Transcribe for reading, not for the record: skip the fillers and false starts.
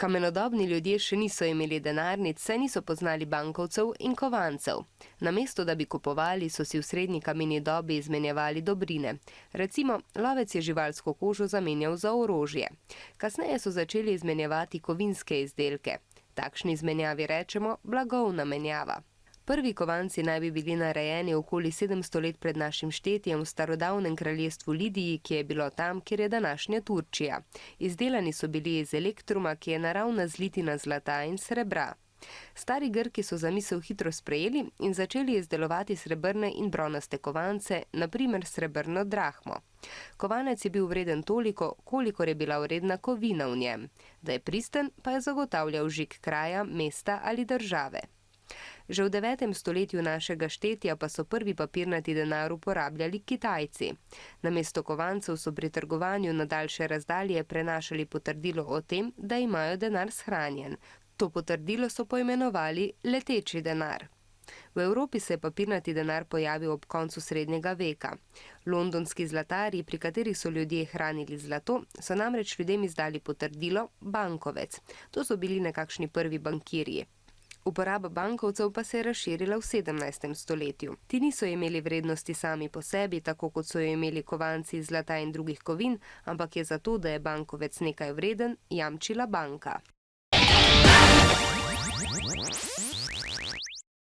Kamenodobni ljudje še niso imeli denarnic, saj niso poznali bankovcev in kovancev. Namesto, da bi kupovali, so si v srednji kameni dobi izmenjevali dobrine. Recimo, lovec je živalsko kožo zamenjal za orožje. Kasneje so začeli izmenjevati kovinske izdelke. Takšni izmenjavi rečemo blagovna menjava. Prvi kovanci naj bi bili narejeni okoli 700 let pred našim štetjem v starodavnem kraljestvu Lidiji, ki je bilo tam, kjer je današnja Turčija. Izdelani so bili iz elektruma, ki je naravna zlitina zlata in srebra. Stari Grki so zamisel hitro sprejeli in začeli izdelovati srebrne in bronaste kovance, na primer srebrno drahmo. Kovanec je bil vreden toliko, kolikor je bila vredna kovina v njem. Da je pristen, pa je zagotavljal žig kraja, mesta ali države. Že v 9. stoletju našega štetja pa so prvi papirnati denar uporabljali Kitajci. Namesto kovancev so pri trgovanju na daljše razdalje prenašali potrdilo o tem, da imajo denar shranjen. To potrdilo so poimenovali leteči denar. V Evropi se je papirnati denar pojavil ob koncu srednjega veka. Londonski zlatarji, pri katerih so ljudje hranili zlato, so namreč ljudem izdali potrdilo bankovec. To so bili nekakšni prvi bankirji. Uporaba bankovcev pa se je razširila v 17. stoletju. Ti niso imeli vrednosti sami po sebi, tako kot so jo imeli kovanci iz zlata in drugih kovin, ampak je zato, da je bankovec nekaj vreden, jamčila banka.